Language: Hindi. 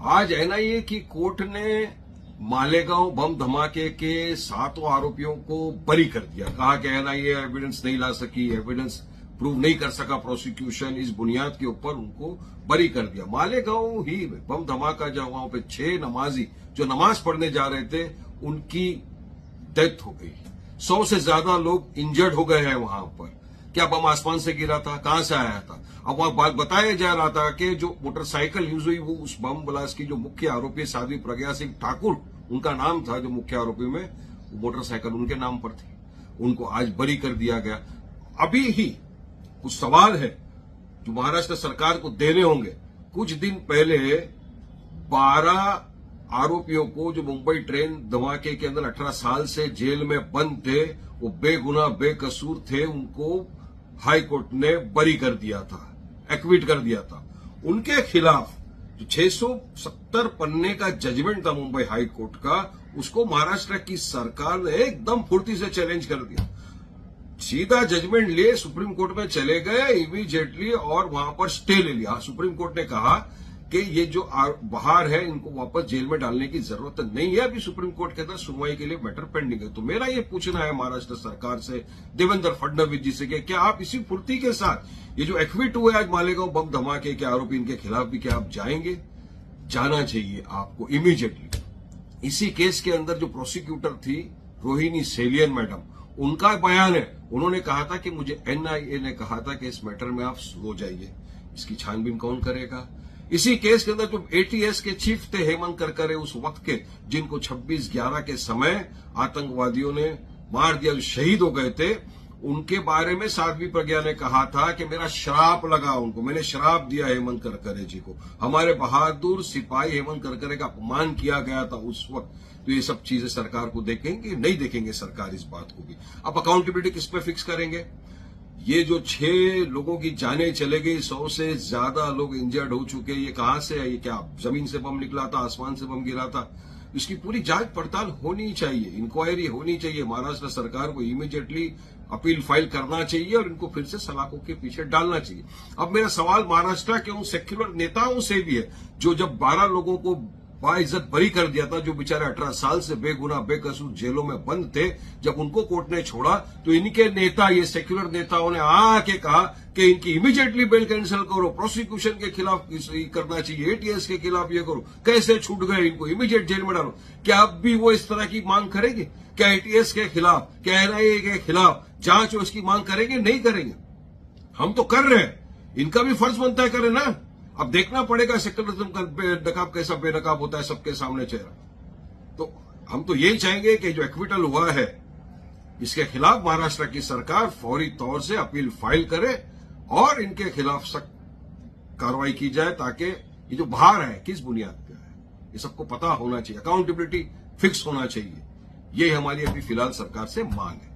आज एनआईए की कोर्ट ने मालेगांव बम धमाके के 7 आरोपियों को बरी कर दिया। कहा कि एनआईए एविडेंस नहीं ला सकी, एविडेंस प्रूव नहीं कर सका प्रोसिक्यूशन, इस बुनियाद के ऊपर उनको बरी कर दिया। मालेगांव ही बम धमाका जब वहां पे 6 नमाजी जो नमाज पढ़ने जा रहे थे उनकी डेथ हो गई। 100 से ज्यादा लोग इंजर्ड हो गए हैं वहां पर। क्या बम आसमान से गिरा था? कहां से आया था? अब वहां बताया जा रहा था कि जो मोटरसाइकिल यूज हुई वो उस बम ब्लास्ट की जो मुख्य आरोपी साध्वी प्रज्ञा सिंह ठाकुर उनका नाम था, जो मुख्य आरोपी में वो मोटरसाइकिल उनके नाम पर थी। उनको आज बरी कर दिया गया। अभी ही कुछ सवाल है जो महाराष्ट्र सरकार को देने होंगे। कुछ दिन पहले 12 आरोपियों को जो मुंबई ट्रेन धमाके के अंदर 18 साल से जेल में बंद थे, वो बेगुनाह बेकसूर थे, उनको हाई कोर्ट ने बरी कर दिया था, एक्विट कर दिया था। उनके खिलाफ जो 670 पन्ने का जजमेंट था मुंबई हाई कोर्ट का, उसको महाराष्ट्र की सरकार ने एकदम फुर्ती से चैलेंज कर दिया। सीधा जजमेंट लिए सुप्रीम कोर्ट में चले गए इमीडिएटली और वहां पर स्टे ले लिया। सुप्रीम कोर्ट ने कहा कि ये जो बाहर है इनको वापस जेल में डालने की जरूरत नहीं है, अभी सुप्रीम कोर्ट के अंदर सुनवाई के लिए मैटर पेंडिंग है। तो मेरा ये पूछना है महाराष्ट्र सरकार से, देवेंद्र फडणवीस जी से, कि क्या आप इसी फुर्ती के साथ ये जो एक्विट हुए आज मालेगांव बम धमाके के आरोपी, इनके खिलाफ भी क्या आप जाएंगे? जाना चाहिए आपको इमीडिएटली। इसी केस के अंदर जो प्रोसिक्यूटर थी रोहिणी सेलियन मैडम, उनका बयान है, उन्होंने कहा था कि मुझे एनआईए ने कहा था कि इस मैटर में आप सो जाइए, इसकी छानबीन कौन करेगा? इसी केस के अंदर जो एटीएस के चीफ थे हेमंत करकरे उस वक्त के, जिनको 26/11 के समय आतंकवादियों ने मार दिया, जो शहीद हो गए थे, उनके बारे में साध्वी प्रज्ञा ने कहा था कि मेरा श्राप लगा उनको, मैंने श्राप दिया हेमंत करकरे जी को। हमारे बहादुर सिपाही हेमंत करकरे का अपमान किया गया था उस वक्त। तो ये सब चीजें सरकार को देखेंगे? नहीं देखेंगे सरकार इस बात को भी। अब अकाउंटेबिलिटी किस पे फिक्स करेंगे? ये जो 6 लोगों की जानें चले गई, 100 से ज्यादा लोग इंजर्ड हो चुके, ये कहां से है? ये क्या जमीन से बम निकला था, आसमान से बम गिरा था? इसकी पूरी जांच पड़ताल होनी चाहिए, इंक्वायरी होनी चाहिए। महाराष्ट्र सरकार को इमीडिएटली अपील फाइल करना चाहिए और इनको फिर से सलाखों के पीछे डालना चाहिए। अब मेरा सवाल महाराष्ट्र के उन सेक्युलर नेताओं से भी है जो जब 12 लोगों को बाइज्जत बरी कर दिया था, जो बेचारे 18 साल से बेगुनाह बेकसूर जेलों में बंद थे, जब उनको कोर्ट ने छोड़ा तो इनके नेता, ये सेक्युलर नेताओं ने आके कहा कि इनकी इमीडिएटली बेल कैंसिल करो, प्रोसिक्यूशन के खिलाफ करना चाहिए, एटीएस के खिलाफ ये करो। कैसे छूट गए? इनको इमीडिएट जेल में डालो। क्या अब भी वो इस तरह की मांग करेंगे? क्या एटीएस के खिलाफ, क्या एनआईए के खिलाफ जांच हो इसकी मांग करेंगे? नहीं करेंगे। हम तो कर रहे हैं, इनका भी फर्ज बनता है करें ना। अब देखना पड़ेगा सेक्युलरिज्म का बेनकाब कैसा बेनकाब होता है सबके सामने चेहरा। तो हम तो यही चाहेंगे कि जो एक्विटल हुआ है इसके खिलाफ महाराष्ट्र की सरकार फौरी तौर से अपील फाइल करे और इनके खिलाफ सख्त कार्रवाई की जाए, ताकि ये जो बाहर है किस बुनियाद पे है ये सबको पता होना चाहिए, अकाउंटेबिलिटी फिक्स होना चाहिए। ये हमारी अभी फिलहाल सरकार से मांग है।